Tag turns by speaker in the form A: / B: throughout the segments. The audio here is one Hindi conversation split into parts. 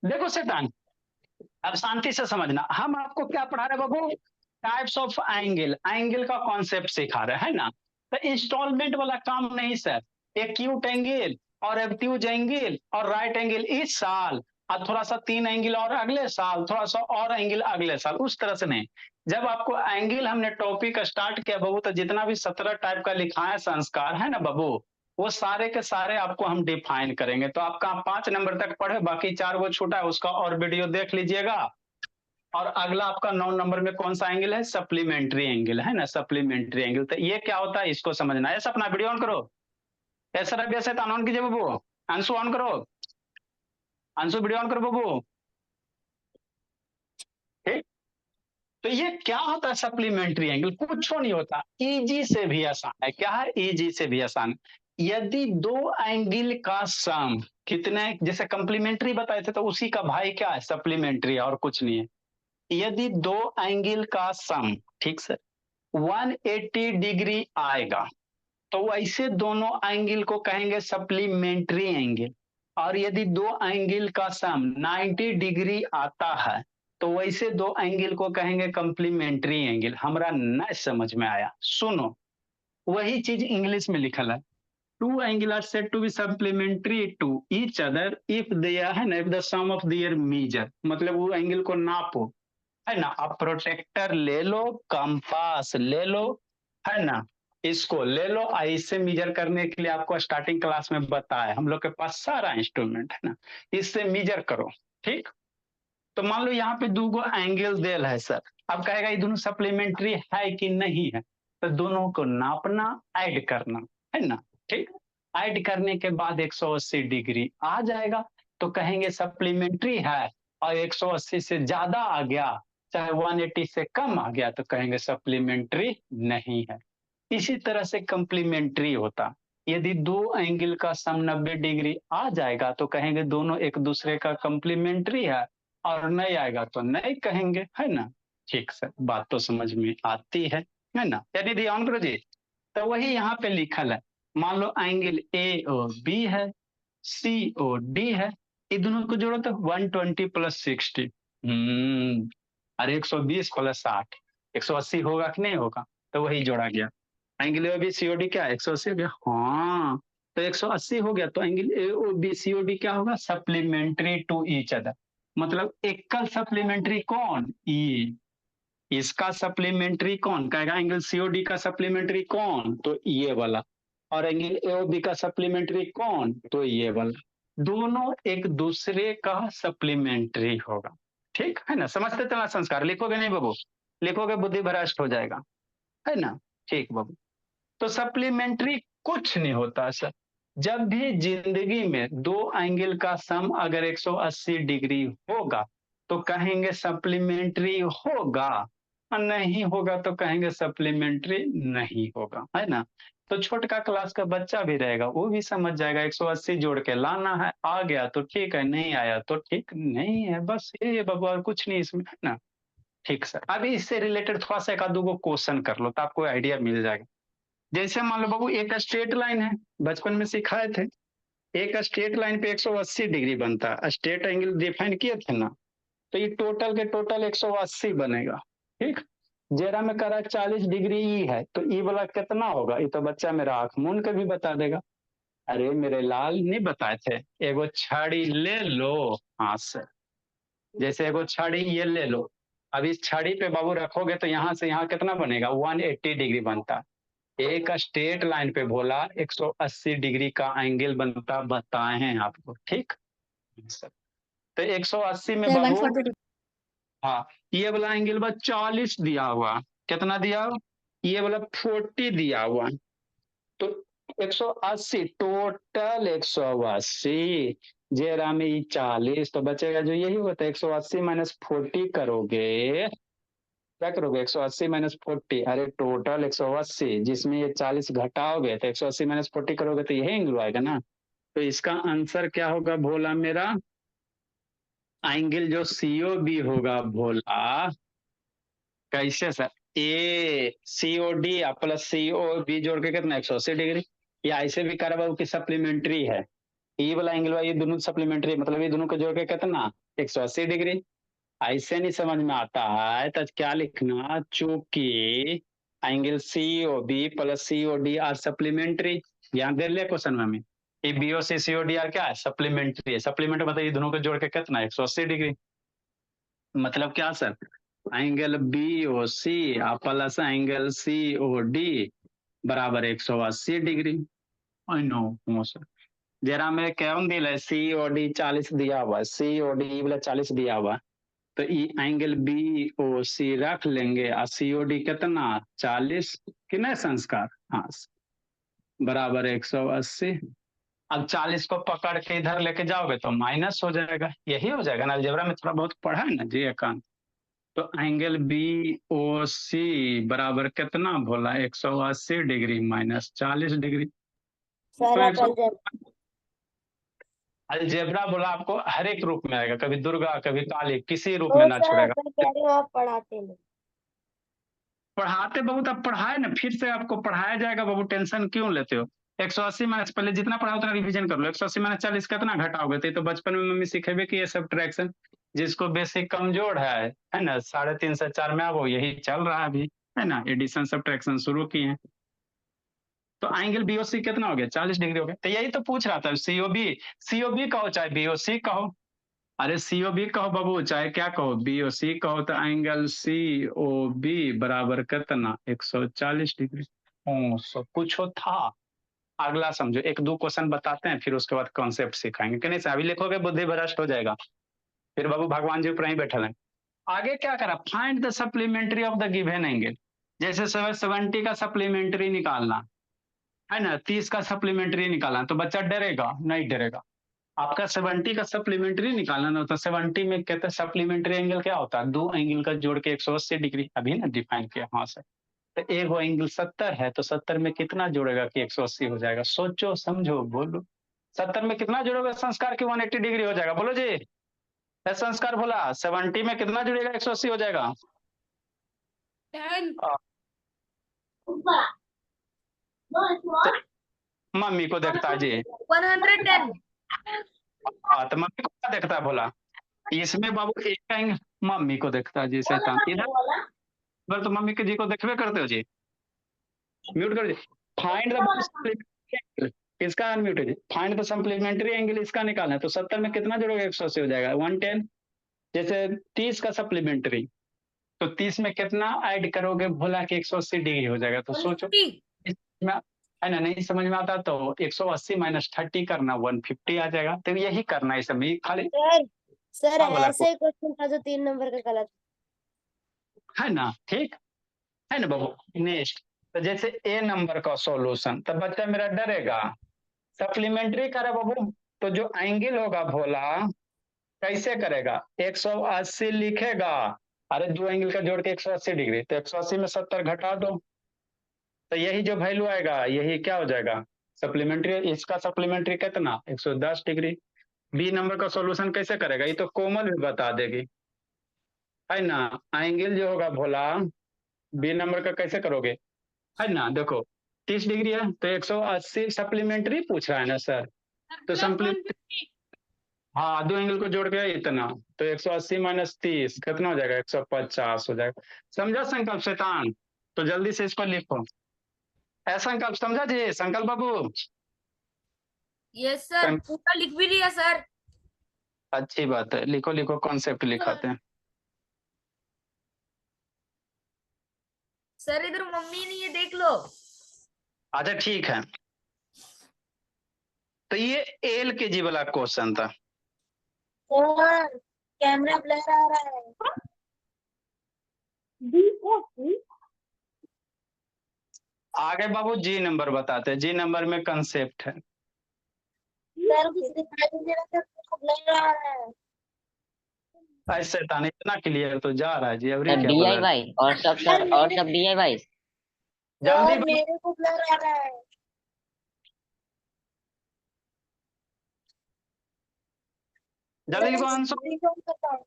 A: देखो शैतान, अब शांति से समझना, हम आपको क्या पढ़ा रहे हैं बाबू? टाइप्स ऑफ एंगल, एंगल का कॉन्सेप्ट सिखा रहे हैं ना। तो इंस्टॉलमेंट वाला काम नहीं सर। एक्यूट एंगल और एब्ट्यूज एंगल और राइट एंगल इस साल, और थोड़ा सा 3 एंगल और अगले साल, थोड़ा सा और एंगल अगले साल, उस तरह से नहीं। जब आपको एंगल हमने टॉपिक स्टार्ट किया बाबू, तो जितना भी 17 टाइप का लिखा है संस्कार है ना बाबू, वो सारे के सारे आपको हम डिफाइन करेंगे। तो आपका 5 नंबर तक पढ़े, बाकी 4 वो छूटा है, उसका और वीडियो देख लीजिएगा। और अगला आपका 9 नंबर में कौन सा एंगल है? सप्लीमेंट्री एंगल है ना, सप्लीमेंट्री एंगल। तो ये क्या होता है इसको समझना है। अपना वीडियो ऑन करो, ऐसा रख ऐसे ऑन कीजिए बाबू। अंशु ऑन करो, अंशु वीडियो ऑन करो बाबू। ठीक। तो ये क्या होता है सप्लीमेंट्री एंगल? कुछ नहीं होता, इजी से भी आसान है। क्या है? इजी से भी आसान। यदि दो एंगल का सम, कितने, जैसे कंप्लीमेंट्री बताए थे, तो उसी का भाई क्या है? सप्लीमेंट्री, और कुछ नहीं है। यदि दो एंगल का सम, ठीक से 180 डिग्री आएगा, तो ऐसे दोनों एंगल को कहेंगे सप्लीमेंट्री एंगल। और यदि दो एंगल का सम 90 डिग्री आता है, तो वैसे दो एंगल को कहेंगे कंप्लीमेंट्री एंगल। हमरा न समझ में आया, सुनो, वही चीज इंग्लिश में लिखल है। Two angle are said to be supplementary to each other if they है ना, if the sum of their measure, मतलब वो एंगल को नापो, है ना। अब प्रोटेक्टर ले लो, कंपास ले लो, है ना, इसको ले लो। इससे मीजर करने के लिए आपको स्टार्टिंग क्लास में बताया, हम लोग के पास सारा इंस्ट्रूमेंट है ना, इससे मीजर करो। ठीक। तो मान लो यहाँ पे दो एंगल देल है सर। अब कहेगा ये दोनों सप्लीमेंट्री है कि नहीं है, तो दोनों को नापना, ऐड करना, है ना। ठीक। ऐड करने के बाद 180 डिग्री आ जाएगा, तो कहेंगे सप्लीमेंट्री है। और 180 से ज्यादा आ गया, चाहे 180 से कम आ गया, तो कहेंगे सप्लीमेंट्री नहीं है। इसी तरह से कंप्लीमेंट्री होता, यदि दो एंगल का सम 90 डिग्री आ जाएगा, तो कहेंगे दोनों एक दूसरे का कंप्लीमेंट्री है। और नहीं आएगा तो नहीं कहेंगे, है ना। ठीक सर, बात तो समझ में आती है ना। यदि ध्यान करो जी, तो वही यहाँ पे लिखल है। मान लो एंगल ए और बी है, सी और डी है, ये दोनों को जोड़ो तो 120 प्लस 60, अरे 120 प्लस 60, 180 होगा कि नहीं होगा? तो वही जोड़ा गया। एंगल ए बी सीओडी क्या है? 180 हो गया, हाँ। तो 180 हो गया, तो angle A O B COD क्या होगा? Supplementary to each other. मतलब एकल सप्लीमेंट्री कौन? ई। इसका सप्लीमेंट्री कौन? कहेगा एंगल सीओडी का सप्लीमेंट्री कौन? तो ये वाला। और एंगल एओबी का सप्लीमेंट्री कौन? तो ये वाला। दोनों एक दूसरे का सप्लीमेंट्री होगा। ठीक है ना, समझते चलना संस्कार। लिखोगे नहीं बाबू? लिखोगे बुद्धि भ्रष्ट हो जाएगा, है ना। ठीक बाबू। तो सप्लीमेंट्री कुछ नहीं होता सर। जब भी जिंदगी में दो एंगल का सम अगर 180 डिग्री होगा, तो कहेंगे सप्लीमेंट्री होगा, और नहीं होगा तो कहेंगे सप्लीमेंट्री नहीं होगा, है ना। तो छोटका क्लास का बच्चा भी रहेगा, वो भी समझ जाएगा 180 जोड़ के लाना है, आ गया तो ठीक है, नहीं आया तो ठीक नहीं है, बस ये बाबू, और कुछ नहीं इसमें, है ना। ठीक सर, अभी इससे रिलेटेड थोड़ा सा एक आध दो क्वेश्चन कर लो, तो आपको आइडिया मिल जाएगा। जैसे मान लो बाबू, एक स्ट्रेट लाइन है, बचपन में सिखाए थे। एक स्ट्रेट लाइन पे 180 डिग्री बनता है, स्ट्रेट एंगल डिफाइन किए थे ना। तो ये टोटल के टोटल 180 बनेगा। ठीक। जेरा में कह रहा है 40 डिग्री ई है, तो ई वाला कितना होगा? ये तो बच्चा मेरा आंख मूंद के भी बता देगा। अरे मेरे लाल, नहीं बताए थे? एगो छड़ी ले लो हाथ से, जैसे एगो छड़ी ये ले लो। अब इस छड़ी पे बाबू रखोगे, तो यहाँ से यहाँ कितना बनेगा? 180 डिग्री बनता। एक स्ट्रेट लाइन पे बोला 180 डिग्री का एंगल बनता, बताए हैं आपको। ठीक। तो 180 में
B: सर
A: बाबू,
B: 142।
A: हाँ, ये वाला एंगल बस 40 दिया हुआ, कितना दिया हुआ? ये वाला 40 दिया हुआ। तो 180 टोटल 180, जेरा में ये 40, तो बचेगा जो यही होता है 180 माइनस 40 करोगे, क्या करोगे? 180 माइनस 40, अरे टोटल 180 जिसमें ये 40 घटाओगे, तो 180 माइनस 40 करोगे, तो यही एंगल आएगा ना। तो इसका आंसर क्या होगा भोला मेरा? एंगल जो सीओ बी होगा भोला, कैसे sir? A C O D plus C O B जोड़ के कितना? 180 डिग्री। या ऐसे भी करा बाबू की सप्लीमेंट्री है, ई वाला एंगल ये दोनों सप्लीमेंट्री, मतलब ये दोनों को जोड़ के कितना 180 डिग्री। ऐसे नहीं समझ में आता है तो क्या लिखना, चूंकि angle C O B plus C O D are supplementary. यहाँ दे लिया क्वेश्चन में हमें, ये B O C O D are क्या है, सप्लीमेंट्री है। सप्लीमेंट्री मतलब ये दोनों को जोड़ के कितना 180 डिग्री। मतलब क्या sir, angle B O C plus angle C O D बराबर 180 डिग्री। आई नो सर, जरा में कौन दिल है, सी ओ डी 40 दिया हुआ, सी ओ डी वाला 40 दिया हुआ, तो ई एंगल बी ओ सी रख लेंगे और सी ओ डी कितना 40 कि नहीं संस्कार, हाँ बराबर 180। अब 40 को पकड़ के इधर लेके जाओगे तो माइनस हो जाएगा, यही हो जाएगा ना, अलजेब्रा में थोड़ा बहुत पढ़ा है ना जी एकांत। तो एंगल बी ओ सी बराबर कितना बोला 180 डिग्री माइनस 40 डिग्री।
B: सर
A: तो
B: आप
A: 100 अलजेब्रा बोला आपको हर एक रूप में आएगा, कभी दुर्गा कभी काली, किसी रूप में
B: तो
A: ना
B: सर
A: छोड़ेगा।
B: मैं कह रही हूँ आप पढ़ाते नहीं।
A: पढ़ाते बहुत, अब पढ़ाए ना, फिर से आपको पढ़ाया जाएगा बाबू, टेंशन क्यों लेते हो। 180 माइनस, पहले जितना पढ़ा उतना रिवीजन कर लो। 180 माइनस 40 कितना घटाओगे, तो बचपन में मम्मी सिखेबे की ये सब्ट्रैक्शन, जिसको बेसिक कमजोर है ना, 3.5 से 4 में अब वो यही चल रहा है अभी, है ना, एडिशन सब्ट्रैक्शन शुरू किए हैं। तो एंगल बीओसी कितना हो गया 40 डिग्री हो गया। तो यही तो पूछ रहा था, सीओबी कहो चाहे बीओसी कहो, अरे सीओबी कहो बाबू चाहे क्या कहो, बीओसी कहो, तो एंगल सी ओ बी बराबर कितना 140 डिग्री। सब कुछ हो था। अगला समझो, एक दो क्वेश्चन बताते हैं फिर उसके बाद कॉन्सेप्ट सिखाएंगे कि नहीं, अभी लिखोगे बुद्धि भ्रष्ट हो जाएगा, फिर बाबू भगवान जी ऊपर ही बैठे हैं। आगे क्या करा, find the supplementary of the given angle. जैसे 70 का सप्लीमेंट्री निकालना है ना, 30 का सप्लीमेंट्री निकालना, तो बच्चा डरेगा नहीं, डरेगा। आपका 70 का सप्लीमेंट्री निकालना ना, तो 70 में कहते हैं सप्लीमेंट्री एंगल क्या होता है, दो एंगल का जोड़ के 180 डिग्री, अभी ना डिफाइन किया हाँ सर। तो एक वो एंगल 70 है, तो 70 में कितना जोड़ेगा कि 180 हो जाएगा, सोचो समझो बोलो। 70 में कितना जोड़ोगे संस्कार की 180 डिग्री हो जाएगा, बोलो जी। संस्कार बोला 70 में कितना जुड़ेगा 180 हो जाएगा
B: 10
A: मम्मी को देखता है जी,
B: 110
A: हाँ तो मम्मी को क्या देखता है बोला, इसमें बाबू एक एंगल मम्मी को देखता है जी, शैतान इधर तो मम्मी के जी को देखबे करते हो जी, म्यूट कर जी। फाइंड द किसका अनम्यूट है जी, फाइंड द सप्लीमेंट्री एंगल इसका निकालना है, तो 70 में कितना जोड़ोगे 180 हो जाएगा 110। जैसे 30 का सप्लीमेंट्री, तो 30 में कितना ऐड करोगे बोला कि 180 डिग्री हो जाएगा, तो सोचो इसमें है ना, नहीं समझ में आता तो 180 माइनस 30 करना 150 आ जाएगा, तो यही करना है इसमें खाली।
B: सर
A: हाँ बोला
B: ऐसे ही क्वेश्चन था जो 3 नंबर का गलत
A: है ना, ठीक है ना बाबू। नेक्स्ट, तो जैसे ए नंबर का सॉल्यूशन, तब बच्चा मेरा डरेगा, सप्लीमेंट्री करे बाबू, तो जो एंगल होगा भोला कैसे करेगा 180 लिखेगा, अरे दो एंगल का जोड़ के 180 डिग्री, तो 180 में 70 घटा दो, तो यही जो वैल्यू आएगा यही क्या हो जाएगा सप्लीमेंट्री, इसका सप्लीमेंट्री कितना 110 डिग्री। बी नंबर का सॉल्यूशन कैसे करेगा, ये तो कोमल भी बता देगी, है ना। एंगल जो होगा भोला बी नंबर का कैसे करोगे, है ना, देखो 30 डिग्री है तो 180 सप्लीमेंट्री पूछ रहा है ना सर, तो सप्लीमेंट्री हाँ दो एंगल को जोड़ के इतना, तो 180 माइनस 30 कितना हो जाएगा 150 हो जाएगा। समझा संकल्प शैतान, तो जल्दी से इस पर लिखो, ऐसा संकल्प समझा जी संकल्प बाबू।
B: यस सर पूरा लिख भी लिया सर।
A: अच्छी बात है, लिखो लिखो कॉन्सेप्ट लिखाते हैं।
B: सर इधर मम्मी नहीं है देख लो।
A: अच्छा ठीक है, तो ये एल के जी वाला क्वेश्चन था।
B: सर कैमरा ब्लर आ रहा है।
A: आगे बाबू जी नंबर बताते हैं, जी नंबर में कंसेप्ट है।
B: सर कुछ दिखाई नहीं दे रहा, सर ब्लर आ रहा है।
A: ऐसे ताने इतना क्लियर तो जा रहा है जी, अभी
C: सर
A: क्या
C: डी आई
A: ब्लर,
C: वाई और सब सर और सब डी आई वाई।
A: जल्दी
B: सर मेरे को ब्लर आ रहा है।
A: जल्दी लिखो आंसर।
B: सर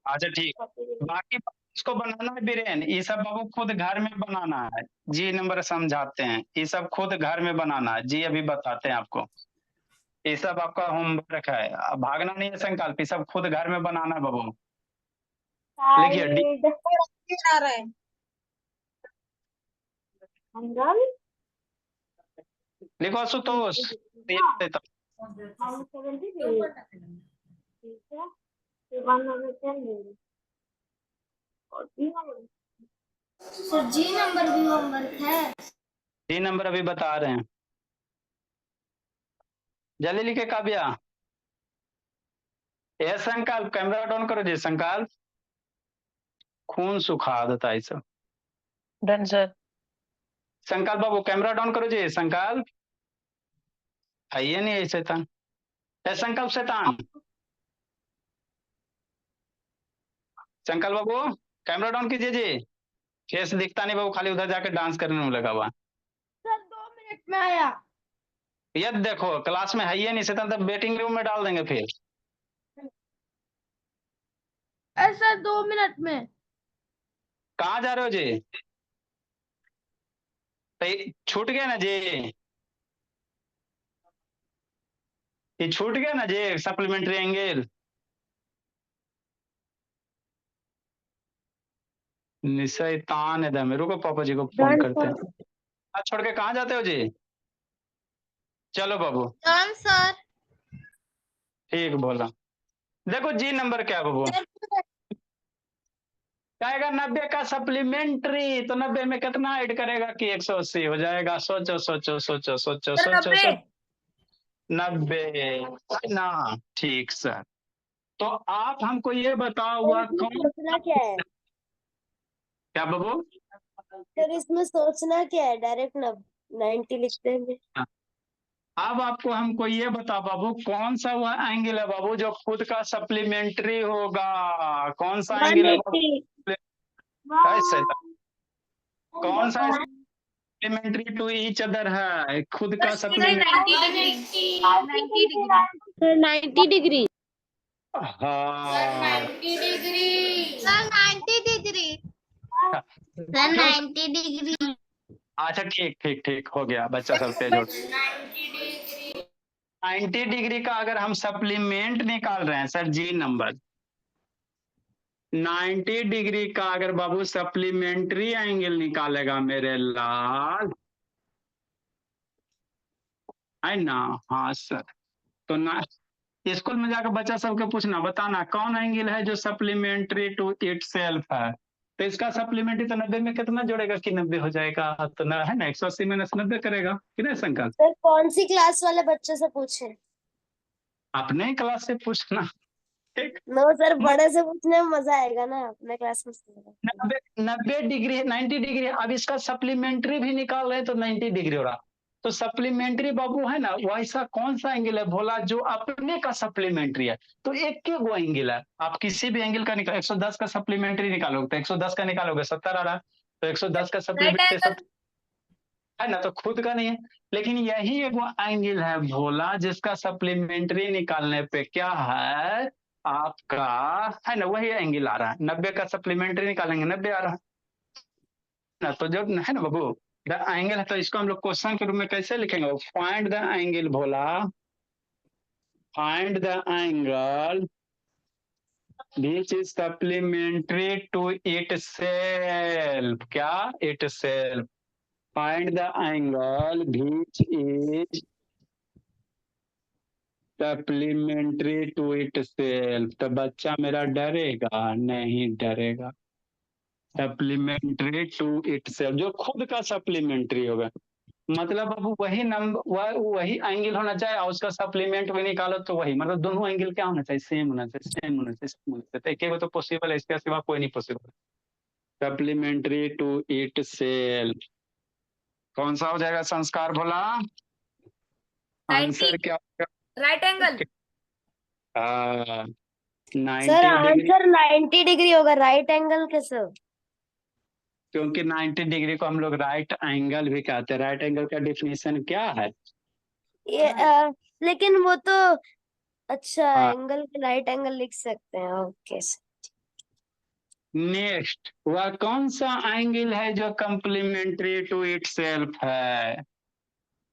A: अच्छा ठीक, बाकी इसको बनाना है बीरेन, ये सब बाबू खुद घर में बनाना है, जी नंबर समझाते हैं, ये सब खुद घर में बनाना है जी, अभी बताते हैं आपको। ये सब आपका होमवर्क है, अब भागना नहीं है संकल्प, ये सब खुद घर में बनाना बाबू। लिखिए डी,
B: आ रहा है अंकल
A: लिखो आशुतोष।
B: सर जी नंबर भी होमवर्क है।
A: डी नंबर अभी बता रहे हैं, जल्दी लिखे काव्या। ये संकल्प कैमरा ऑन करो जी, संकल्प खून सुखा देता है सब।
D: Done sir.
A: संकल्प बाबू कैमरा डाउन करो जी, संकल्प है ये नहीं है शैतान, ए संकल्प शैतान। संकल्प बाबू कैमरा डाउन कीजिए जी, फेस दिखता नहीं बाबू, खाली उधर जाके डांस करने में लगा हुआ।
B: सर 2 मिनट में आया।
A: ये देखो क्लास में है ये नहीं शैतान, तब वेटिंग रूम में डाल देंगे फिर।
B: सर 2 मिनट में।
A: कहाँ जा रहे हो जी? तो ये छूट गया ना जी, ये छूट गया ना जी सप्लीमेंट्री एंगल। शैतान है दम, रुको पापा जी को फोन करते हैं। आज छोड़ के कहाँ जाते हो जी? चलो बाबू
B: डन सर।
A: ठीक बोला। देखो जी नंबर क्या बाबू कहेगा 90 का सप्लीमेंट्री, तो 90 में कितना ऐड करेगा कि 180 हो जाएगा। सोचो सोचो सोचो सोचो सोचो सोचो। 90 ना, ठीक सर। तो आप हमको ये बताओ हुआ कौन,
B: सोचना क्या है
A: क्या बाबू?
B: सर, इसमें सोचना क्या है? डायरेक्ट 90 लिखते हैं।
A: अब आपको हमको ये बता बाबू, कौन सा वह एंगल है बाबू जो खुद का सप्लीमेंट्री होगा? कौन सा एंगल है बाबू?
B: 180।
A: ऐसे था। कौन सा सप्लीमेंट्री टू ईच अदर है, खुद का सप्लीमेंट्री?
B: 90 डिग्री।
A: हाँ
B: 90 degree sir, 90 degree sir, 90 degree.
A: अच्छा ठीक ठीक ठीक हो गया, बच्चा सब तेज हो। 90 डिग्री का अगर हम सप्लीमेंट निकाल रहे हैं सर, जी नंबर 90 डिग्री का अगर बाबू सप्लीमेंट्री एंगल निकालेगा मेरे लाल, है ना? हाँ सर। तो ना स्कूल में जाकर बच्चा सबके पूछना, बताना कौन एंगल है जो सप्लीमेंट्री टू इट सेल्फ है। तो इसका सप्लीमेंट्री तो 90 में कितना जोड़ेगा कि 90 हो जाएगा, तो ना है ना 180 माइनस 90 करेगा कि नहीं संकल्प?
B: सर कौन सी क्लास वाले बच्चे से पूछे?
A: अपने ही क्लास से पूछना। ठीक।
B: नो सर, बड़े से पूछने में मजा आएगा ना, अपने क्लास में।
A: 90 डिग्री 90 डिग्री, अब इसका सप्लीमेंट्री भी निकाल रहे हैं तो 90 डिग्री हो रहा। तो सप्लीमेंट्री बाबू है ना, वैसा कौन सा एंगल है भोला जो अपने का सप्लीमेंट्री है? तो एक के वो एंगल है, आप किसी भी एंगल का निकाल, 110 का सप्लीमेंट्री निकालोगे तो 110 का निकालोगे 70 आ रहा, तो 110 का सप्लीमेंट्री है ना, तो खुद का नहीं है। लेकिन यही एक वो एंगल है भोला जिसका सप्लीमेंट्री निकालने पे क्या है आपका, है ना, वही एंगल आ रहा है। 90 का सप्लीमेंट्री निकालेंगे 90 आ रहा है ना, तो जब है ना बाबू द एंगल है, तो इसको हम लोग क्वेश्चन के रूप में कैसे लिखेंगे? Find the angle Bhola, find the angle which is supplementary to itself, क्या? itself. Find the angle which is supplementary to itself. तो बच्चा मेरा डरेगा नहीं? डरेगा। सप्लीमेंट्री टू itself, जो खुद का सप्लीमेंट्री होगा, मतलब बाबू वही नंबर वही एंगल होना चाहिए और उसका सप्लीमेंट भी निकालो तो वही, मतलब दोनों एंगल क्या होना चाहिए? सेम होना चाहिए, सेम होना चाहिए, सेम होना चाहिए। एक तो पॉसिबल है, इसके सिवा कोई नहीं पॉसिबल। सप्लीमेंट्री टू itself कौन सा हो जाएगा संस्कार भोला? आंसर क्या होगा?
B: Right angle.
A: 90
B: sir
A: degree,
B: answer 90 degree होगा, राइट एंगल कैसे हो?
A: क्योंकि 90 डिग्री को हम लोग राइट एंगल भी कहते हैं। राइट एंगल का डिफिनेशन क्या है?
B: लेकिन वो तो अच्छा,
A: हाँ।
B: एंगल के राइट एंगल लिख सकते हैं। ओके
A: नेक्स्ट, वह कौन सा एंगल है जो कंप्लीमेंट्री टू इटसेल्फ है?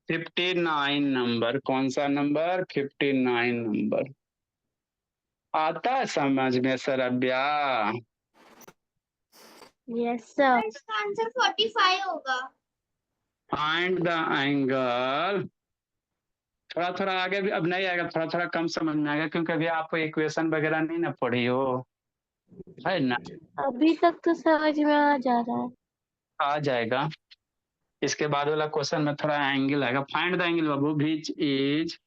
A: 59 नंबर, कौन सा नंबर? 59 नंबर आता है समझ में सरब्या?
B: Yes sir. इसका आंसर 45 होगा।
A: फाइंड द एंगल, थोड़ा थोड़ा आगे भी अब नहीं आएगा, थोड़ा थोड़ा कम समझ में आएगा क्योंकि अभी आप इक्वेशन वगैरह नहीं ना पढ़ी हो, है ना?
B: अभी तक तो समझ में आ जा रहा है।
A: आ जाएगा। इसके बाद वाला क्वेश्चन में थोड़ा एंगल आएगा। फाइंड द एंगल बाबू which is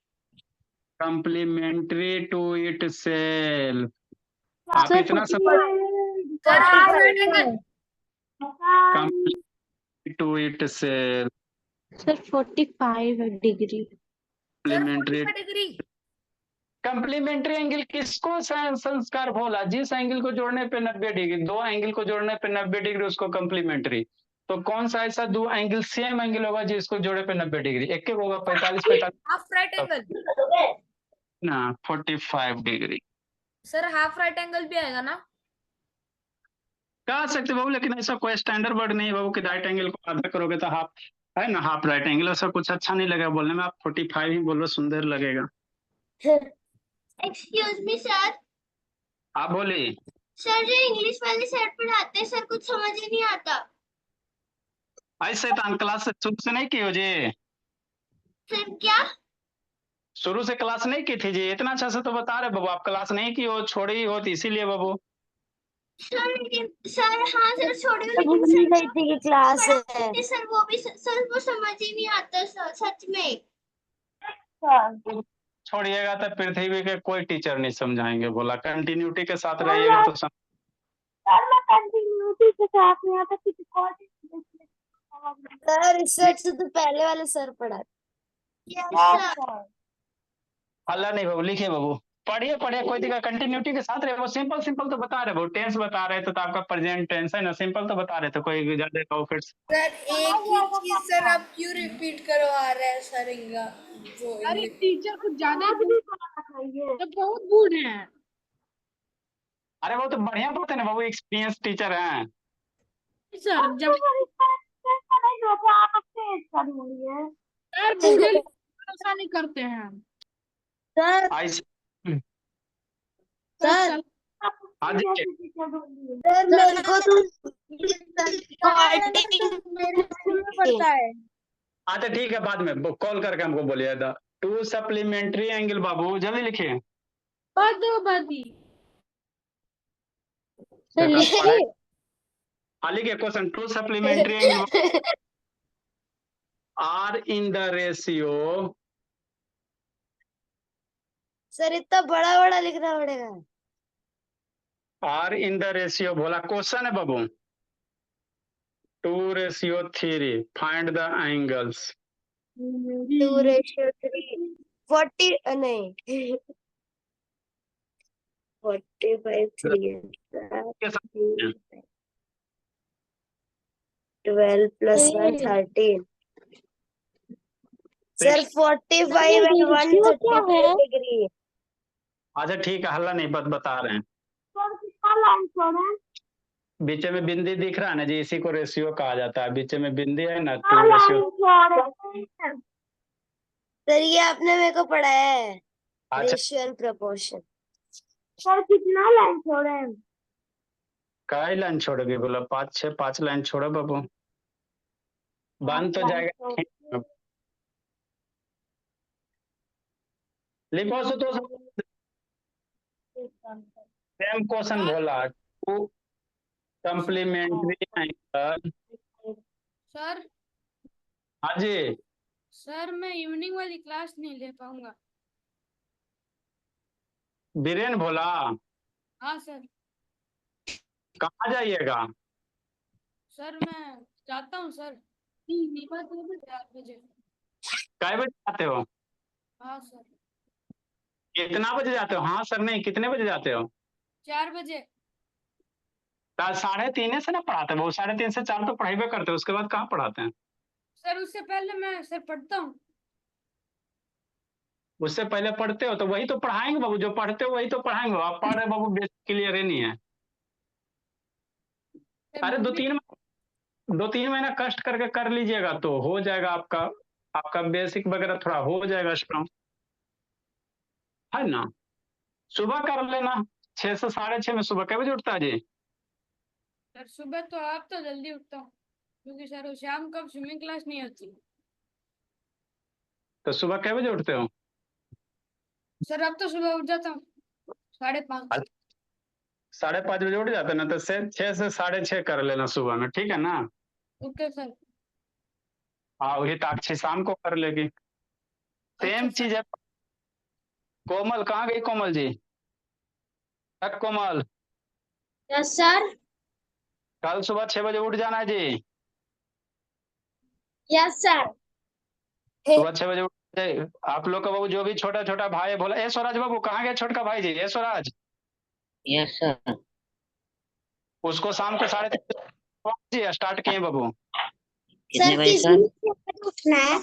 A: complementary to itself. आप
B: सर
A: इतना सब
B: 45
A: to itself
B: sir 45 degree.
A: Complementary complementary angle किसको संस्कार बोला? जिस एंगल को जोड़ने पे 90 डिग्री, दो एंगल को जोड़ने पे 90 डिग्री उसको कॉम्प्लीमेंट्री। तो कौन सा ऐसा दो एंगल सेम एंगल होगा जिसको जोड़े पे 90 डिग्री? एक एक होगा 45
D: हाफ राइट एंगल
A: ना 45 degree
D: sir, half right angle भी आएगा ना?
A: कह सकते बाबू, लेकिन ऐसा कोई स्टैंडर्ड वर्ड नहीं है बाबू कि राइट एंगल को आधा करोगे तो हाफ, है ना, हाफ राइट एंगल। ऐसा कुछ अच्छा नहीं लगेगा बोलने में, आप 45 ही बोलो, सुंदर लगेगा।
B: Excuse me sir.
A: आप बोलिए।
B: सर जो इंग्लिश वाले सर पढ़ाते हैं सर कुछ समझ ही नहीं आता।
A: ऐसे तो क्लास शुरू से नहीं की हो जी?
B: सर क्या?
A: शुरू से क्लास नहीं की थी जी? इतना अच्छा से तो बता रहे बाबू, आप क्लास नहीं की हो, छोड़ी ही हो, तो इसीलिए बाबू।
B: सर लेकिन सर हाँ सर छोड़े लेकिन सर नहीं थी कि क्लास है सर, वो भी सर वो समझ ही नहीं आता सर सच में।
A: छोड़िएगा तो पृथ्वी के कोई टीचर नहीं समझाएंगे, बोला कंटिन्यूटी के साथ रहिएगा तो
B: सर मैं कंटिन्यूटी के साथ में आता किसी को सर रिसर्च तो पहले वाले सर पढ़ा।
A: हल्ला नहीं बाबू, लिखिए बाबू, पढ़िए पढ़िए, कोई दिक्कत, कंटिन्यूटी के साथ रहे। वो सिंपल सिंपल तो बता रहे बाबू, टेंस बता रहे थे तो आपका प्रेजेंट टेंस है ना, सिंपल तो बता रहे थे, कोई ज्यादा कहो फिर
D: सर एक ही चीज सर आप क्यों रिपीट करवा रहे हैं सर? इनका वो
E: अरे टीचर कुछ ज्यादा ही तो बहुत गुड है।
A: अरे वो तो बढ़िया बात है ना बाबू, एक्सपीरियंस टीचर हैं।
E: सर जब सर मुझे भरोसा नहीं करते हैं
B: सर
A: ऐसे
B: सर
A: हाँ जी,
B: सर मेरे को तो
E: मेरे स्कूल में पढ़ता है।
A: अच्छा ठीक है, बाद में कॉल करके हमको बोलिए। द टू सप्लीमेंट्री एंगल बाबू, जल्दी लिखिए।
E: बदी
A: लिखिए question, two supplementary angle are in the ratio.
B: Sir इतना बड़ा बड़ा लिखना पड़ेगा।
A: आर इन द रेशियो बोला, क्वेश्चन है बाबू। 2:3, फाइंड द एंगल्स।
B: 2:3 40 नहीं 45 3 12 plus 1 13 सर 45 and 132 डिग्री।
A: अच्छा ठीक है, हल्ला नहीं, बता रहे हैं। बीच में बिंदी दिख रहा है ना जी, इसी को रेशियो कहा जाता है। बीच में बिंदी है ना, 2:।
B: सर ये आपने मेरे को पढ़ाया है,
A: अच्छा
B: रेशियो एंड प्रोपोर्शन। सर कितना लाइन छोड़े हैं?
A: कई लाइन छोड़ोगे बोला? 5 लाइन छोड़ो बाबू, बन तो जाएगा। लिखो तो सेम क्वेश्चन बोला, टू सप्लीमेंट्री एंगल।
E: सर
A: हाँ जी,
E: सर मैं इवनिंग वाली क्लास नहीं ले पाऊंगा।
A: बीरेन बोला।
E: हाँ सर।
A: कहाँ जाइएगा?
E: सर मैं चाहता हूँ सर 4 बजे।
A: कै बजे जाते हो?
E: हाँ सर।
A: कितना बजे जाते हो? हाँ सर नहीं, कितने बजे जाते हो?
E: 4 बजे।
A: 3:30 से ना पढ़ाते हैं वो, 3:30 से 4 तो पढ़ाई करते हैं, उसके बाद कहाँ पढ़ाते हैं?
E: सर उससे पहले मैं सर पढ़ता हूँ।
A: उससे पहले पढ़ते हो तो वही तो पढ़ाएंगे बाबू, जो पढ़ते हो वही तो पढ़ाएंगे। आप पढ़ रहे बाबू, बेसिक क्लियर ही नहीं है।
E: सर
A: अरे
E: मम्मी
A: 2-3 महीना कष्ट करके कर लीजिएगा तो हो जाएगा आपका आपका बेसिक वगैरह थोड़ा हो जाएगा स्ट्रॉन्ग, है ना। सुबह कर लेना 6 से 6:30 में। सुबह कै बजे उठता है जी?
E: सर सुबह तो आप तो जल्दी उठता हूँ, क्योंकि सर वो शाम को स्विमिंग क्लास नहीं होती।
A: तो सुबह कै बजे उठते हो?
E: सर अब तो सुबह उठ जाता हूँ 5:30।
A: 5:30 बजे उठ जाते ना, तो 6 से 6:30 कर लेना सुबह में, ठीक है ना।
E: Okay sir.
A: हाँ, वही ताक्षी शाम को कर लेगी।
E: अच्छा
A: सेम
E: सर।
A: चीज है। कोमल कहाँ गई कोमल जी? कोमल,
B: यस सर।
A: कल सुबह 6 बजे उठ जाना है जी।
B: Yes sir.
A: सुबह 6 बजे उठ जाए। आप लोग का बाबू जो भी छोटा छोटा भाई है बोला, ए स्वराज बाबू कहाँ गया छोटका भाई जी? ए स्वराज,
C: यस सर।
A: उसको शाम को 3:30 स्टार्ट किए बाबू।
C: कितने
B: सर
C: बजे
B: किस
C: सर?
B: उठना है?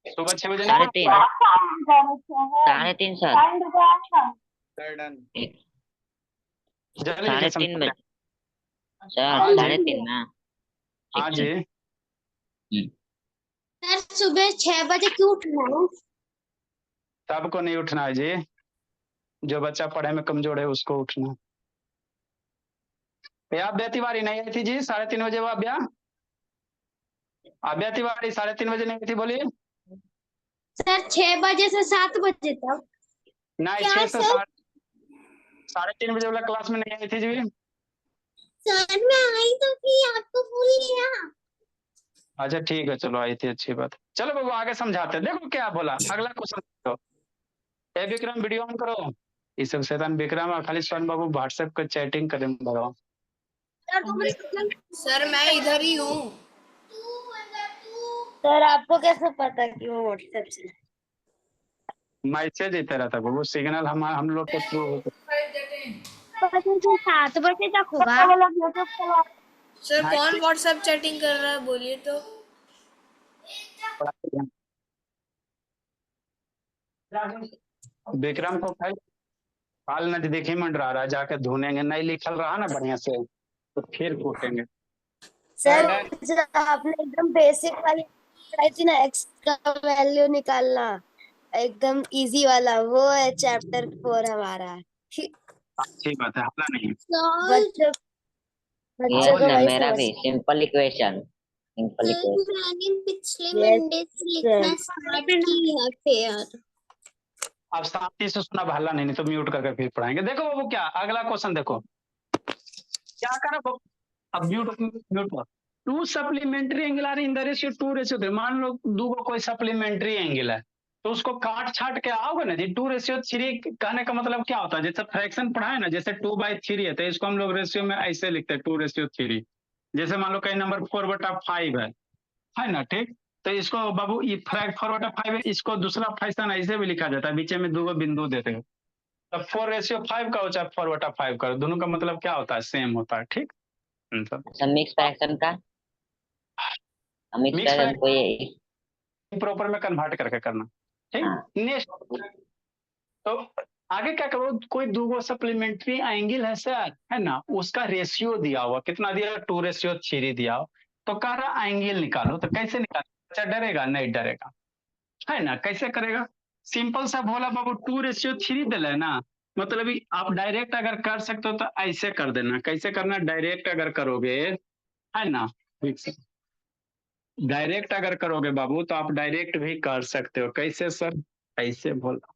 A: सुबह 6 बजे नहीं
C: 3:30।
A: उठना।
C: 3:30 सर। एक-
A: जल्दी लिखे
C: 3:30
A: समझ।
C: बजे सर।
A: हाँ जी,
C: 3:30 ना।
A: हाँ
C: ठीक
A: जी।
C: है।
B: सर सुबह 6 बजे क्यों उठना है?
A: सबको नहीं उठना है जी, जो बच्चा पढ़ाई में कमजोर है उसको उठना है। आभ्या तिवारी नहीं आई थी जी 3:30 बजे? वो आभ्या, आभ्या तिवारी 3:30 बजे नहीं आई थी, बोलिए।
B: सर 6 बजे से 7 बजे तक।
A: नहीं,
B: क्या
A: 6 से
B: सर?
A: 3:30 बजे वाला क्लास में नहीं आई थी जी।
B: सर मैं आई तो थी, आपको भूल गया।
A: अच्छा ठीक है, चलो आई थी, अच्छी बात। चलो बाबू आगे समझाते हैं। देखो क्या बोला, अगला क्वेश्चन देखो। ए विक्रम वीडियो ऑन करो। ये सब शैतान विक्रम और खाली स्वर्ण बाबू व्हाट्सएप पर चैटिंग करें बताओ।
D: सर मैं इधर ही हूँ।
B: सर आपको कैसे पता कि वो व्हाट्सएप से?
A: मैसेज देते रहता बाबू, सिग्नल हम लोग के थ्रू होता
B: 7 बजे तक होगा।
D: सर
A: है।
D: कौन व्हाट्सएप चैटिंग कर रहा है बोलिए तो।
A: विक्रम को भाई काल नजदीकी मंडरा रहा है, जाके ढूंढेंगे, नहीं लिखल रहा ना बढ़िया से तो फिर पूछेंगे।
B: सर जो आपने एकदम बेसिक वाली पढ़ाई थी ना, एक्स का वैल्यू निकालना, एकदम इजी वाला, वो है चैप्टर 4 हमारा।
A: अच्छी बात है, हल्ला नहीं।
B: बच्चों बच्चों
C: यस
B: को
C: सर,
B: वही
C: मेरा भी
B: समझ।
C: Simple equation. Simple equation.
B: मैंने पिछले मंडे से लिखना स्टार्ट किया फिर।
A: अब शांति से सुना, हल्ला नहीं तो म्यूट करके फिर पढ़ाएंगे। देखो बाबू क्या अगला क्वेश्चन देखो क्या करा बाबू। अब mute mute. Two supplementary angle are in the ratio 2:3। मान लो दो कोई सप्लीमेंट्री एंगल है, तो उसको काट छाट के आओगे ना जी 2:3। कहने का मतलब क्या होता है, जैसे फ्रैक्शन पढ़ा है ना, जैसे 2/3 है तो इसको हम लोग रेशियो में ऐसे लिखते हैं 2:3। जैसे मान लो कहीं नंबर 4/5 है ना, ठीक। तो इसको बाबू ये 4/5 है, इसको दूसरा फैशन ऐसे भी लिखा जाता है, बीच में दो बिंदु देते हैं, तब 4:5 का हो चाहे 4/5 का, दोनों का मतलब क्या होता है, सेम होता है, ठीक। मतलब
C: अच्छा, मिक्स फ्रैक्शन का। मिक्स
A: मिक्स
C: फ्रैक्शन को ये।
A: प्रॉपर में कन्वर्ट करके करना, ठीक।
C: हाँ।
A: नेक्स्ट, तो आगे क्या करो, कोई दो सप्लीमेंट्री एंगल है सर, है ना, उसका रेशियो दिया हुआ, कितना दिया, 2:3 दिया हो, तो कह रहा एंगल निकालो, तो कैसे निकालो? अच्छा डरेगा नहीं, डरेगा, है ना, कैसे करेगा? सिंपल सा भोला बाबू 2:3 दिले ना, मतलब आप डायरेक्ट अगर कर सकते हो तो ऐसे कर देना। कैसे करना, डायरेक्ट अगर करोगे, है ना, डायरेक्ट अगर करोगे बाबू तो आप डायरेक्ट भी कर सकते हो। कैसे सर? ऐसे बोला,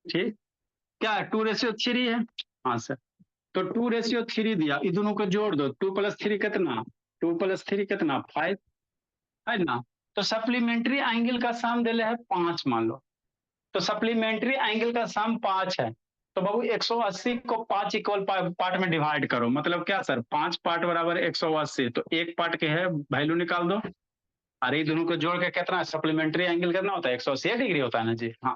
A: ठीक। क्या 2:3 है? हाँ सर, तो 2:3 दिया, इन दोनों को जोड़ दो, 2+3 कितना, 2+3 कितना 5, है ना। तो सप्लीमेंट्री एंगल का सम दिले है 5 मान लो, तो सप्लीमेंट्री एंगल का सम 5 है, तो बाबू 180 को 5 इक्वल पार्ट में डिवाइड करो, मतलब क्या सर, 5 पार्ट बराबर 180, तो एक पार्ट के है वैल्यू निकाल दो। अरे ये दोनों को जोड़ के कितना सप्लीमेंट्री एंगल कितना होता है, 180 डिग्री होता है ना जी, हाँ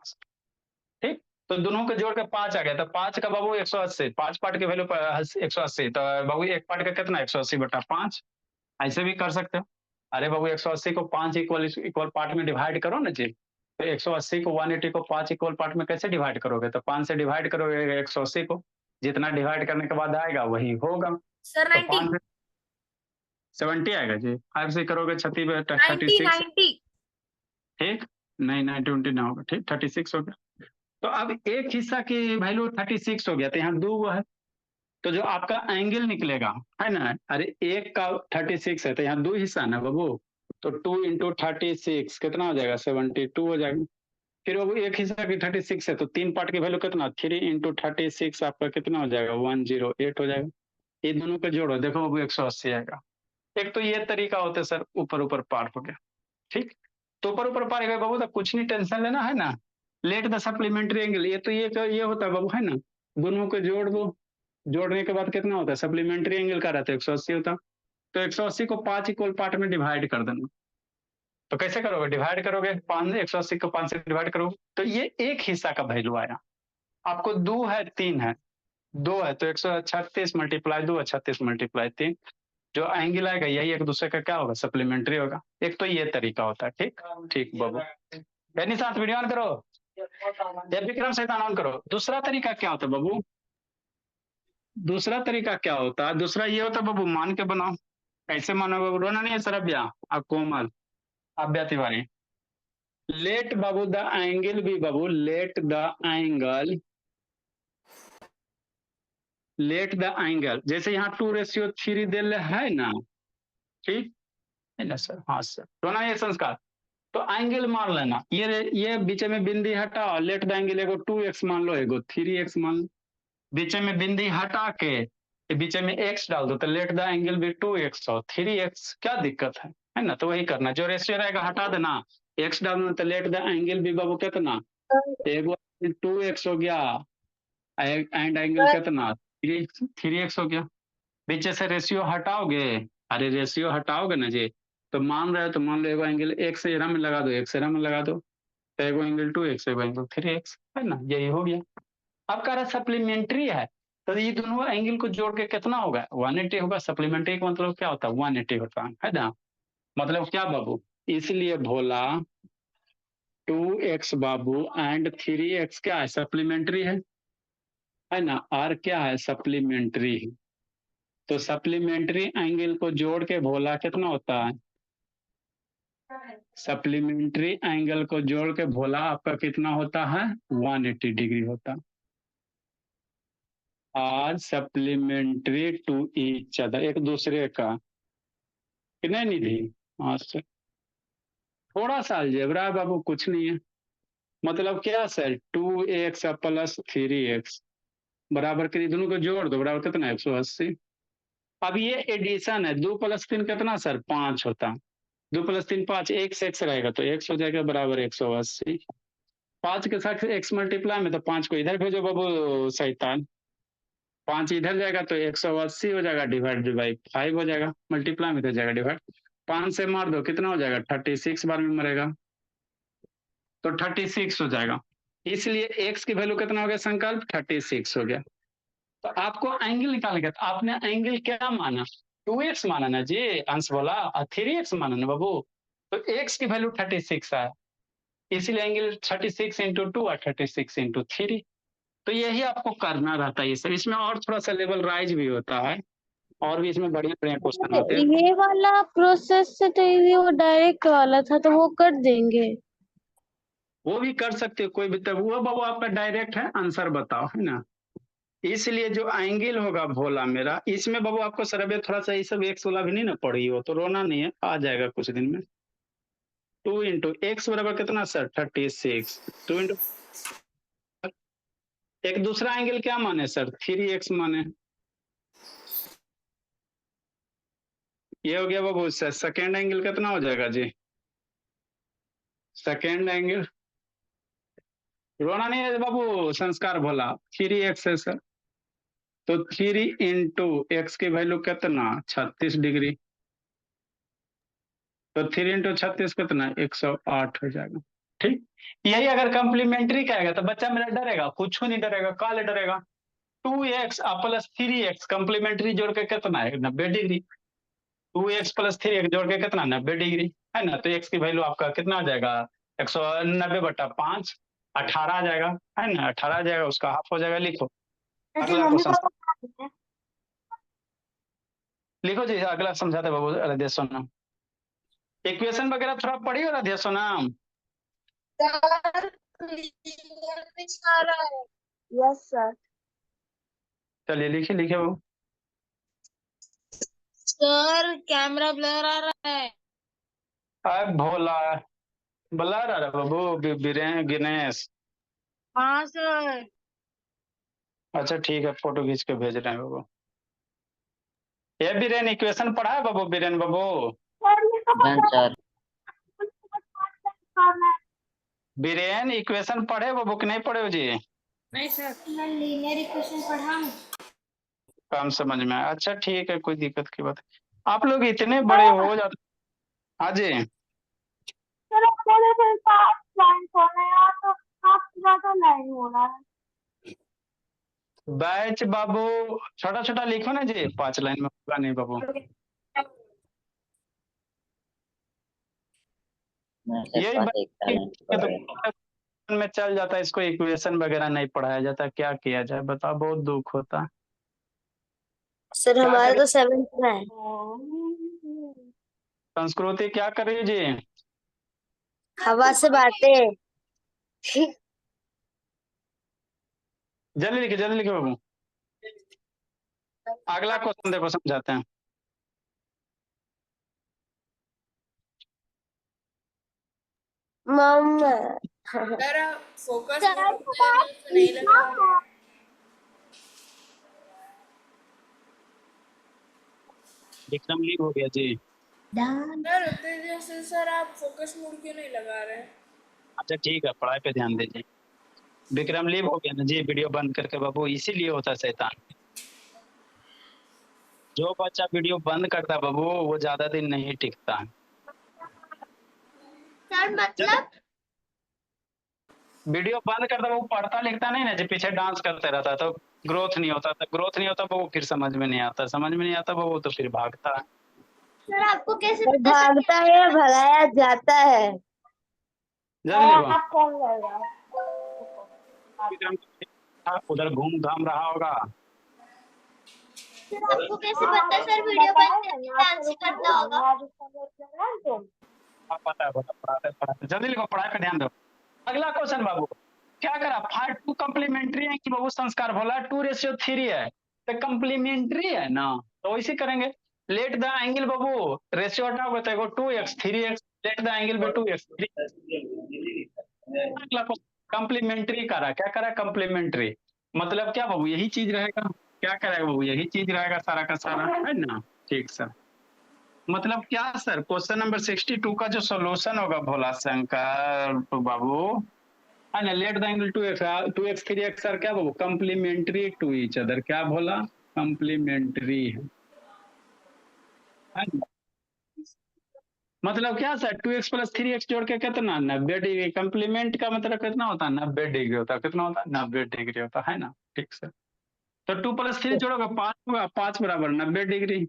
A: ठीक। तो दोनों को जोड़ के 5 आ गया, तो 5 का बाबू 180, 5 पार्ट के वैल्यू 180, तो बाबू एक पार्ट का कितना 180/5, ऐसे भी कर सकते हो। अरे बाबू 180 को 5 इक्वल पार्ट में डिवाइड करो ना जी, तो 180 को 180 को 5 इक्वल पार्ट में कैसे डिवाइड करोगे, तो 5 से डिवाइड करोगे 180 को, जितना डिवाइड करने के बाद आएगा वही होगा।
D: सर
A: तो
D: 90।
A: 70 आएगा जी। 5 से करोगे 36
D: 90
A: 36,
D: 90
A: ठीक। नहीं 90 ना होगा, ठीक 36 हो गया। तो अब एक हिस्सा की वैल्यू 36 हो गया, तो यहाँ 2 है, तो जो आपका एंगल निकलेगा है ना, अरे एक का 36 है तो यहाँ 2 हिस्सा है ना बाबू, तो 2 इंटू 36 कितना हो जाएगा, 72 हो जाएगा। फिर वो एक हिस्सा की 36 है तो 3 पार्ट की वैल्यू कितना, 3 इंटू 36 आपका कितना हो जाएगा, 108 हो जाएगा। ये दोनों को जोड़ो, देखो बाबू 180 आएगा। एक तो ये तरीका होता है सर, ऊपर ऊपर पार हो गया, ठीक। तो ऊपर ऊपर पार गए बाबू, तो कुछ नहीं टेंशन लेना है ना, लेट द सप्लीमेंट्री एंगल, ये तो ये होता है बाबू है ना, दोनों को जोड़ दो, जोड़ने के बाद कितना होता है, सप्लीमेंट्री एंगल का रहता है 180 होता, तो 180 को 5 इक्वल पार्ट में डिवाइड कर देना। तो कैसे करोगे, डिवाइड करोगे, 180 को 5 से डिवाइड करोगे, तो ये एक हिस्सा का वैल्यू आया। आपको 2 है 3 है, 2 है तो 136 मल्टीप्लाई 2 36 मल्टीप्लाई 3, जो एंगल आएगा यही एक दूसरे का क्या होगा, सप्लीमेंट्री होगा। एक तो ये तरीका होता है, ठीक ठीक बाबू। यानी साथ वीडियो ऑन करो, या विक्रम शैतान ऑन करो। दूसरा तरीका क्या होता है बाबू, दूसरा तरीका क्या होता है, दूसरा ये होता है बाबू, मान के बनाओ। कैसे मानो बाबू, रोना नहीं है सरब्या, आप कोमल, अभ्या तिवारी, लेट बाबू द एंगल भी बाबू, let the angle, let the angle, जैसे यहाँ 2:3 दिल है ना, ठीक है ना सर, हाँ सर, रोना ये संस्कार। तो एंगल मान लेना, ये बीच में बिंदी हटाओ, लेट द एंगल, एगो 2x मान लो, एगो 3x मान लो, बीच में बिंदी हटा के बीच में x डाल दो, तो लेट द एंगल भी 2x और 3x, क्या दिक्कत है ना। तो वही करना, जो रेशियो रहेगा हटा देना, x डालना, तो लेट द एंगल भी बाबू कितना, एगो 2x हो गया, एंड एंगल कितना, 3x हो गया। बीच से रेशियो हटाओगे, अरे रेशियो हटाओगे ना जी, तो मान रहे हो तो मान लो, एगो एंगल x एरा में लगा दो, x एरा में लगा दो, तो एगो एंगल 2x, एगो एंगल 3x, है ना, यही हो गया। अब कह रहा सप्लीमेंट्री है, तो ये दोनों एंगल को जोड़ के कितना होगा, 180 होगा। सप्लीमेंट्री का मतलब क्या होता है, 180 होता है ना, मतलब क्या बाबू, इसलिए भोला 2x बाबू एंड 3x क्या है, सप्लीमेंट्री है ना, और क्या है, सप्लीमेंट्री। तो सप्लीमेंट्री एंगल को जोड़ के भोला कितना होता है, सप्लीमेंट्री एंगल को जोड़ के भोला आपका कितना होता है, 180 डिग्री होता है। और सप्लीमेंट्री टू ईच अदर, एक दूसरे का, कि नहीं निधि, हाँ सर, थोड़ा सा अलजेब्रा बाबू, कुछ नहीं है। मतलब क्या सर, 2x प्लस 3x बराबर करिए, दोनों को जोड़ दो, बराबर कितना, 180। अब ये एडिशन है, 2 + 3 कितना सर, 5 होता, 2 + 3 5, x रहेगा तो x हो जाएगा बराबर 180। 5 के साथ x मल्टीप्लाई में, तो 5 को इधर भेजो बाबू शैतान, 5 इधर जाएगा तो 180 हो जाएगा, डिवाइड बाई 5 हो जाएगा, मल्टीप्लाई में तो जाएगा डिवाइड, 5 से मार दो कितना हो जाएगा, 36 बार में मरेगा, तो 36 हो जाएगा। इसलिए x की वैल्यू कितना हो गया, संकल्प 36 हो गया। तो आपको एंगल निकालने का, तो आपने एंगल क्या माना, 2x माना ना जी, अंश बोला, और 3x माना ना बाबू, तो x की वैल्यू 36 है, इसीलिए एंगल 36 इंटू 2 और 36 इंटू 3। तो यही आपको करना रहता है ये सब, इसमें और थोड़ा सा लेवल राइज भी होता है, और भी इसमें बढ़िया बढ़िया क्वेश्चन आते हैं।
F: ये वाला प्रोसेस से तो ये वो डायरेक्ट वाला था, तो वो कर देंगे।
A: वो भी कर सकते हो, कोई भी, तब वो बाबू आपका डायरेक्ट है, आंसर बताओ, है ना। इसलिए जो एंगल होगा भोला मेरा, इसमें बाबू आपको सरबे थोड़ा सा ये सब एक्स वाला भी नहीं ना पड़ी हो, तो रोना नहीं है, आ जाएगा कुछ दिन में। 2 इंटू एक्स बराबर कितना सर, 36, 2 इंटू, एक दूसरा एंगल क्या माने सर, 3x माने, ये हो गया बाबू सर। सेकेंड एंगल कितना हो जाएगा जी, सेकेंड एंगल, रोना नहीं है बाबू, संस्कार भोला, 3x है सर, तो 3 इंटू एक्स की वैल्यू कितना, 36 डिग्री, तो 3 इंटू 36 कितना, 108 हो जाएगा, ठीक। यही अगर कम्प्लीमेंट्री कहेगा तो बच्चा मेरा डरेगा, कुछ नहीं डरेगा, काले डरेगा, 2x प्लस 3x कम्प्लीमेंट्री जोड़ के कितना है, 90 डिग्री, 2x प्लस 3x जोड़ के कितना, 90 डिग्री, है ना। तो x की वैल्यू आपका कितना आ जाएगा, 190/5, 18 आ जाएगा, है ना, 18 आ जाएगा, उसका हाफ हो जाएगा। लिखो अगला क्वेश्चन, लिखो जी, अगला समझाते बाबू राधे सोना। इक्वेशन वगैरह थोड़ा पढ़ी हो राधे सोना?
B: Yes sir.
A: चलिए लिखिए लिखिए बाबू।
F: सर कैमरा ब्लर आ रहा है।
A: भोला बला रहा बाबू, गिनेश।
F: हाँ सर।
A: अच्छा ठीक है, फोटो खींच के भेज रहे हैं बाबू। ये बीरेन इक्वेशन पढ़ा है बाबू, बीरेन बाबू?
C: Done sir.
A: बीरेन इक्वेशन पढ़े बाबू कि नहीं पढ़े हो जी?
E: नहीं सर।
D: मैं लीनियर इक्वेशन पढ़ा हूँ।
A: काम समझ में आया। अच्छा ठीक है, कोई दिक्कत की बात नहीं। आप लोग इतने बड़े हो जाते। हाँ जी। बैच बाबू छोटा छोटा लिखो ना जी, 5 लाइन में होगा नहीं बाबू।
C: मैं सर
A: यही
C: पास एक
A: बैच
C: टैलेंट पढ़ रहे हैं।
A: में चल जाता है, इसको इक्वेशन वगैरह नहीं पढ़ाया जाता, क्या किया जाए बताओ, बहुत दुख होता।
B: सर
A: क्या
B: हमारा
A: करें,
B: तो 7th में है।
A: संस्कृति क्या कर रही है जी?
B: हवा से बातें।
A: जल्दी लिखिए बाबू। अगला क्वेश्चन देखो, समझाते हैं।
B: मम्मा।
D: सर फोकस नहीं लगा रहे हैं।
A: विक्रम लीव हो गया जी।
D: सर उतने दिन से सर आप फोकस मोड क्यों नहीं लगा रहे हैं?
A: अच्छा ठीक है, पढ़ाई पे ध्यान दीजिए। विक्रम लीव हो गया ना जी, वीडियो बंद करके बाबू, इसीलिए होता है शैतान। जो बच्चा वीडियो बंद करता है बाबू, वो ज्यादा दिन नहीं टिकता है।
B: सर मतलब
A: वीडियो बंद करता वो पढ़ता लिखता नहीं ना जी, पीछे डांस करते रहता है, तो ग्रोथ नहीं होता, तो ग्रोथ नहीं होता वो, फिर समझ में नहीं आता, समझ में नहीं आता वो, तो फिर भागता है।
B: सर आपको कैसे पता भागता है भगाया जाता है?
A: जल्दी लिखो।
B: आप कौन लगा?
A: विक्रम उधर घूम घाम रहा होगा।
B: सर आपको कैसे पता सर वीडियो बंद करके डांस ही करता होगा?
A: पता है, पढ़ाते पढ़ाते। जल्दी लिखो, पढ़ाई पे ध्यान दो। अगला क्वेश्चन बाबू, क्या करा, 5 कम्प्लीमेंट्री है कि बाबू, संस्कार बोला 2:3 है, तो कम्प्लीमेंट्री है ना, तो वैसे करेंगे। लेट द एंगल बाबू, रेशियो हटाओगे तो 2x 3x, late the angle भी 2x 3। कम्प्लीमेंट्री करा, क्या करा कम्प्लीमेंट्री, मतलब क्या बाबू, यही चीज रहेगा। क्या करेगा बाबू, यही चीज रहेगा सारा का सारा, है ना? ठीक सर। मतलब क्या सर, क्वेश्चन नंबर 62 का जो सॉल्यूशन होगा भोला शंकर तो बाबू, है ना, late the angle 2x 3x sir, क्या बाबू, कम्प्लीमेंट्री टू ईच अदर, क्या बोला, कम्प्लीमेंट्री है ना? मतलब क्या सर, 2x + 3x जोड़ के कितना, 90 डिग्री, कम्प्लीमेंट का मतलब कितना होता है, 90 डिग्री होता है, कितना होता है, 90 डिग्री होता है ना? ठीक सर। तो 2 + 3 जोड़ोगे 5 होगा, 5 बराबर 90 डिग्री,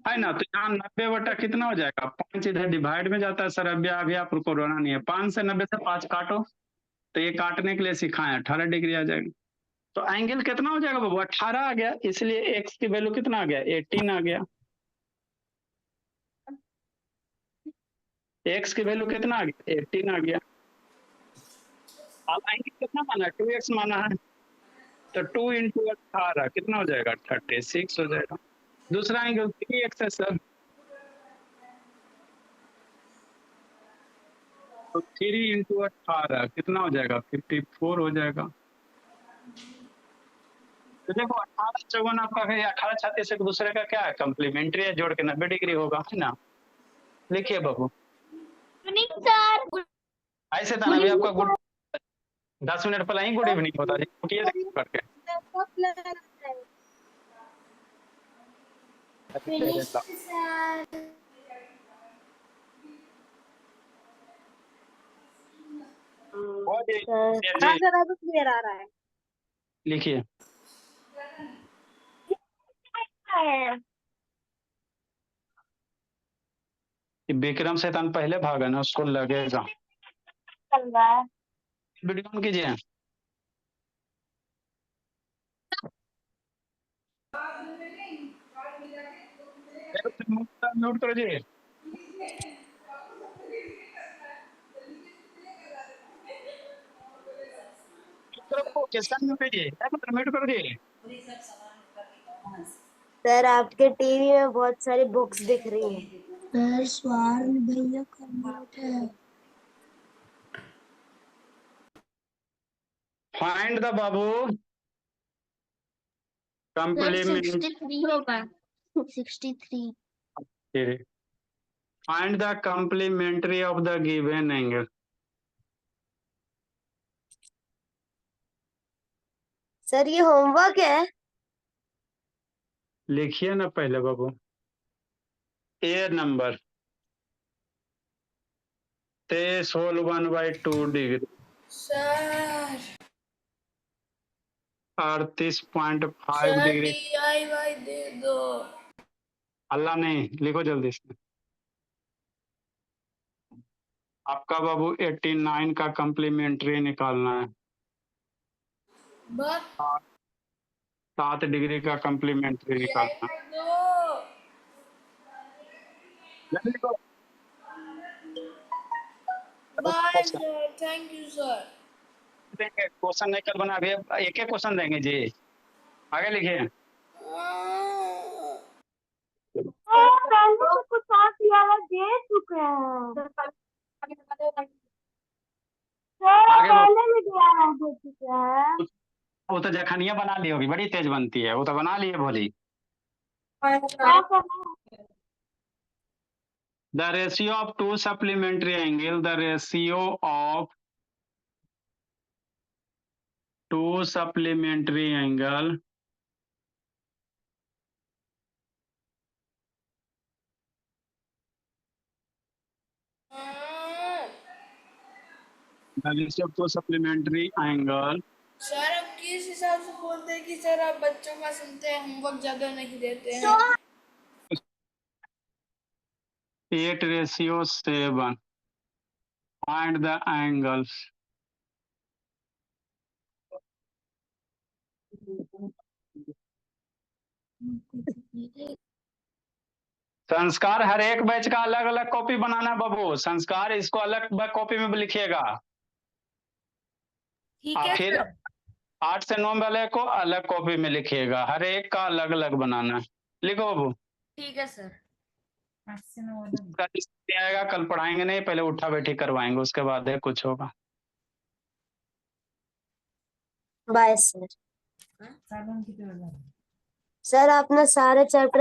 A: है ना? तो यहाँ 90 बटा कितना हो जाएगा, 5 इधर डिवाइड में जाता है सर, अभी आपको कोरोना नहीं है, 5 से 90 से 5 काटो, तो ये काटने के लिए सिखाए, 18 डिग्री आ जाएगा। तो एंगल कितना हो जाएगा बाबू, 18 आ गया, इसलिए एक्स की वैल्यू कितना आ गया, 18 आ गया। एक्स की वैल्यू कितना आ गया, 18 आ गया। अब एंगल कितना माना है, 2x माना है, तो 2 × 18 कितना हो जाएगा, 36 हो जाएगा। दूसरा एंगल 3x है सर, तो 3 × 18 कितना हो जाएगा, 54 हो जाएगा। तो देखो 18 चौवन आपका है, 18 36 एक दूसरे का क्या है, कम्प्लीमेंट्री है, जोड़ के 90 डिग्री होगा, है ना? लिखिए बाबू।
B: सर
A: ऐसे था ना, अभी आपका गुड 10 मिनट पहले ही गुड इवनिंग होता है, उठिए करके।
D: Finished sir.
A: वो जी,
B: हाँ सर अब क्लियर आ रहा है।
A: लिखिए। विक्रम शैतान पहले भागा ना, उसको लगेगा।
B: चल रहा है।
A: वीडियो ऑन कीजिए। म्यूट करो जी। म्यूट करो जी।
B: सर आपके टीवी में बहुत सारी बुक्स दिख रही हैं।
G: सर स्वर्ण भैया का म्यूट है।
A: फाइंड द बाबू कंप्लीमेंट
F: 63 होगा 63
A: find the complementary of the given angle.
B: Sir ये होमवर्क है।
A: लिखिए ना पहले बाबू। ए number 23 whole 1/2 degree
D: sir
A: 38.5
D: sir
A: degree.
D: DIY दे दो।
A: अल्लाह नहीं, लिखो जल्दी से। आपका बाबू 89 का कंप्लीमेंट्री निकालना है।
D: बस
A: 7 डिग्री का कंप्लीमेंट्री निकालना है।
D: DIY दो।
A: जल्दी लिखो।
D: Bye sir, thank you sir.
A: देंगे क्वेश्चन नहीं कल बना के एक एक क्वेश्चन देंगे जी। आगे लिखिए।
F: पहले तो कुछ और दिया हुआ दे चुके हैं सर,
A: आगे वो
F: पहले भी दिया हुआ दे चुके हैं।
A: वो तो जखनिया बना ली होगी, बड़ी तेज बनती है, वो तो बना लिए भोली।
F: क्या करना है?
A: The ratio of two supplementary angle, the ratio of two supplementary angle the ratio of two supplementary angle
D: sir अब किस हिसाब से बोलते हैं कि सर आप बच्चों का सुनते हैं, होमवर्क ज्यादा नहीं देते हैं।
A: 8:7. Find the angles. संस्कार हर एक बैच का अलग अलग कॉपी बनाना है बाबू। संस्कार इसको अलग कॉपी में लिखिएगा।
D: ठीक है
A: फिर
D: सर।
A: 8 से 9 वाले को अलग कॉपी में लिखिएगा, हर एक का अलग अलग बनाना है। लिखो बाबू।
D: ठीक है सर।
A: कल नहीं आएगा, कल पढ़ाएंगे नहीं, पहले उठा बैठी करवाएंगे, उसके बाद है कुछ होगा।
B: Bye sir. सर आपने सारे चैप्टर